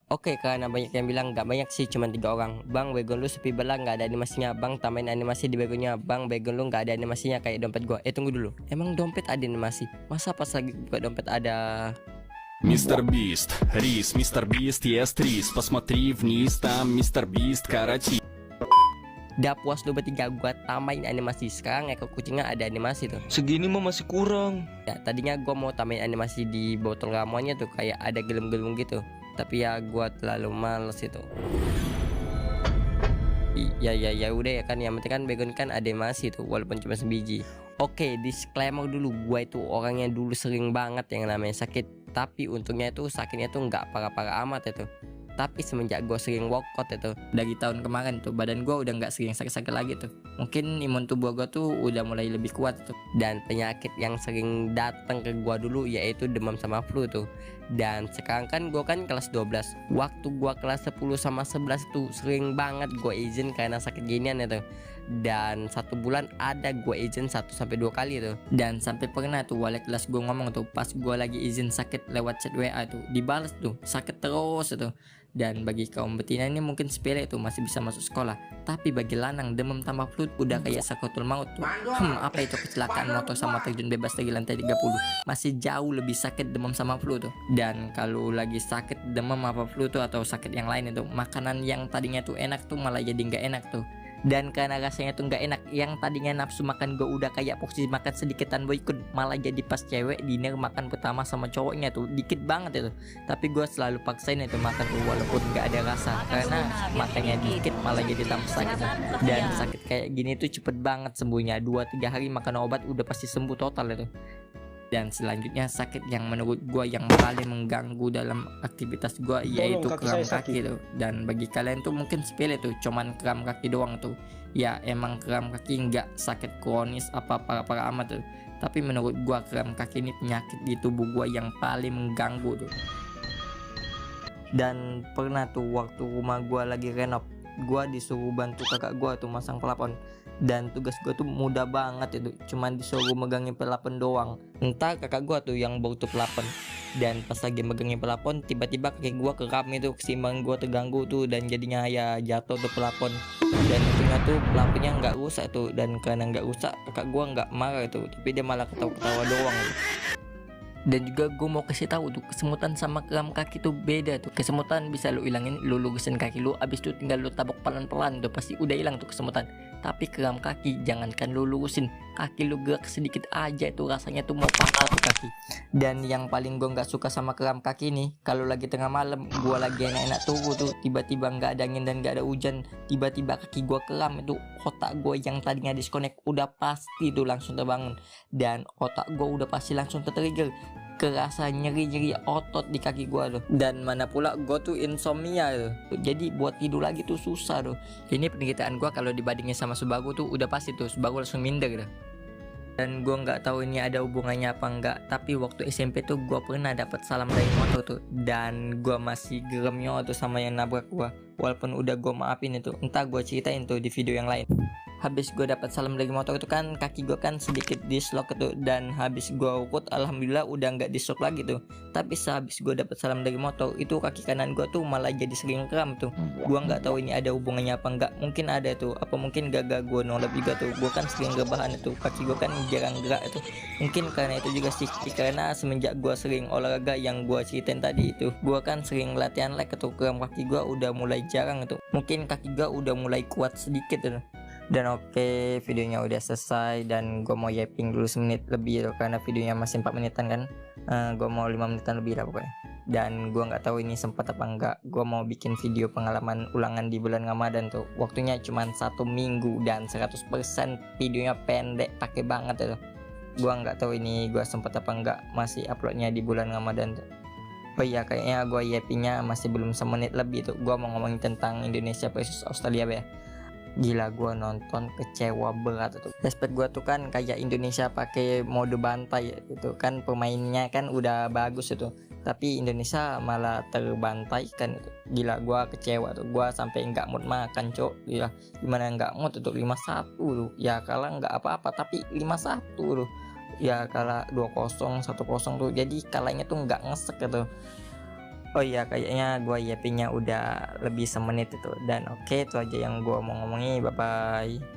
Oke, karena banyak yang bilang nggak banyak sih, cuma 3 orang. Bang, Baygon lu sepi belang nggak ada animasinya. Bang, tambahin animasi di Baygonnya. Bang, Baygon lu nggak ada animasinya kayak dompet gua. Tunggu dulu, emang dompet ada animasi? Masa pas lagi buka dompet ada? Мистер Бист, рис, Мистер Бист ест рис. Посмотри вниз, там Мистер Бист карate. Udah puas lu bertiga, gua tambahin animasi. Sekarang ekor kucingnya ada animasi tuh. Segini mah masih kurang. Ya, tadinya gua mau tambahin animasi di botol ramuannya tuh, kayak ada gelem-gelem gitu. Tapi ya gua terlalu males itu. Ya udah ya kan, yang penting kan Baygon kan ada animasi tuh walaupun cuma sebiji. Oke, disclaimer dulu, gua itu orangnya dulu sering banget yang namanya sakit. Tapi untungnya itu sakitnya tuh nggak parah-parah amat itu. Tapi semenjak gue sering workout itu dari tahun kemarin tuh, badan gue udah nggak sering sakit-sakit lagi tuh. Mungkin imun tubuh gue tuh udah mulai lebih kuat tuh. Dan penyakit yang sering datang ke gue dulu yaitu demam sama flu tuh. Dan sekarang kan gue kan kelas 12. Waktu gue kelas 10 sama 11 tuh sering banget gue izin karena sakit ginian itu. Dan 1 bulan ada gue izin 1-2 kali tuh. Dan sampai pernah tuh wali kelas gue ngomong tuh, pas gue lagi izin sakit lewat chat WA tuh, dibalas tuh sakit terus itu. Dan bagi kaum betina ini mungkin sepele itu masih bisa masuk sekolah. Tapi bagi lanang demam tambah flu udah kayak sakratul maut tuh. Apa itu kecelakaan motor sama terjun bebas dari lantai 30. Masih jauh lebih sakit demam sama flu tuh. Dan kalau lagi sakit demam apa flu tuh atau sakit yang lain itu, makanan yang tadinya tuh enak tuh malah jadi nggak enak tuh. Dan karena rasanya tuh nggak enak, yang tadinya nafsu makan gue udah kayak porsi makan sedikitan boykun, malah jadi pas cewek dinner makan pertama sama cowoknya tuh dikit banget itu. Tapi gue selalu paksain itu makan tuh walaupun nggak ada rasa, karena makannya dikit malah jadi tambah sakit. Dan sakit kayak gini tuh cepet banget sembuhnya, 2-3 hari makan obat udah pasti sembuh total itu. Dan selanjutnya sakit yang menurut gue yang paling mengganggu dalam aktivitas gue yaitu kram kaki tuh. Dan bagi kalian tuh mungkin sepele tuh, cuman kram kaki doang tuh. Ya emang kram kaki nggak sakit kronis apa parah-parah amat tuh. Tapi menurut gue kram kaki ini penyakit di tubuh gue yang paling mengganggu tuh. Dan pernah tuh waktu rumah gue lagi renov, gue disuruh bantu kakak gue tuh masang pelapon. Dan tugas gue tuh mudah banget itu, cuman disuruh megangin pelapon doang. Entah kakak gue tuh yang bawa tuh pelapon. Dan pas lagi megangin pelapon, tiba-tiba kaki gue keram itu, keseimbangan gue terganggu tuh. Dan jadinya ya jatuh tuh pelapon. Dan untungnya tuh pelaponnya nggak rusak tuh. Dan karena nggak rusak, kakak gue nggak marah tuh, tapi dia malah ketawa-ketawa doang tuh. Dan juga gue mau kasih tahu tuh, kesemutan sama kram kaki tuh beda tuh. Kesemutan bisa lu ilangin, lu lurusin kaki lu, abis itu tinggal lu tabok pelan-pelan tuh pasti udah hilang tuh kesemutan. Tapi kram kaki jangankan lu lurusin, kaki lu gerak sedikit aja itu rasanya tuh mau patah tuh kaki. Dan yang paling gue nggak suka sama kram kaki nih, kalau lagi tengah malam gue lagi enak-enak tunggu tuh, tiba-tiba nggak ada angin dan nggak ada hujan, tiba-tiba kaki gue kram itu, otak gue yang tadinya disconnect udah pasti tuh langsung terbangun. Dan otak gue udah pasti langsung tertrigger, kerasa nyeri-nyeri otot di kaki gua tuh. Dan mana pula gua tuh insomnia tuh, jadi buat tidur lagi tuh susah tuh. Ini penderitaan gua kalau dibandingin sama Subaru tuh udah pasti tuh Subaru langsung minder tuh. Dan gua nggak tahu ini ada hubungannya apa enggak, tapi waktu SMP tuh gua pernah dapat salam dari motor tuh. Dan gua masih geremnya tuh sama yang nabrak gua, walaupun udah gua maafin itu. Entah gua ceritain tuh di video yang lain. Habis gue dapat salam dari motor itu kan kaki gue kan sedikit dislok itu. Dan habis gue urut alhamdulillah udah nggak dislok lagi tuh. Tapi sehabis gue dapat salam dari motor itu kaki kanan gue tuh malah jadi sering kram tuh. Gue nggak tahu ini ada hubungannya apa enggak, mungkin ada tuh, apa mungkin gagal gue nolep juga tuh. Gue kan sering rebahan itu, kaki gue kan jarang gerak itu. Mungkin karena itu juga sih, karena semenjak gue sering olahraga yang gue ceritain tadi itu, gue kan sering latihan leg itu, kram kaki gue udah mulai jarang itu. Mungkin kaki gue udah mulai kuat sedikit tuh. Dan oke, videonya udah selesai dan gue mau yaping dulu semenit lebih tuh, karena videonya masih 4 menitan kan. Gue mau 5 menitan lebih lah pokoknya. Dan gue nggak tahu ini sempat apa enggak. Gue mau bikin video pengalaman ulangan di bulan Ramadan tuh. Waktunya cuma 1 minggu dan 100% videonya pendek, pakai banget tuh. Gue nggak tahu ini gue sempat apa enggak masih uploadnya di bulan Ramadan tuh. Oh iya, kayaknya gue yapingnya masih belum semenit lebih tuh. Gue mau ngomongin tentang Indonesia versus Australia ya. Gila, gue nonton kecewa berat tuh. Respect gue tuh kan kayak Indonesia pakai mode bantai itu kan, pemainnya kan udah bagus itu, tapi Indonesia malah terbantai kan itu. Gila, gue kecewa tuh. Gue sampai nggak mood makan cok. Gila, gimana nggak mood tuh 5-1 tuh. Ya kalah nggak apa-apa, tapi 5-1 tuh. Ya kalah 2-0 1-0 tuh, jadi kalahnya tuh nggak ngesek gitu. Oh iya, kayaknya gua YP-nya udah lebih semenit itu. Dan oke, itu aja yang gua mau ngomongin. Bye bye.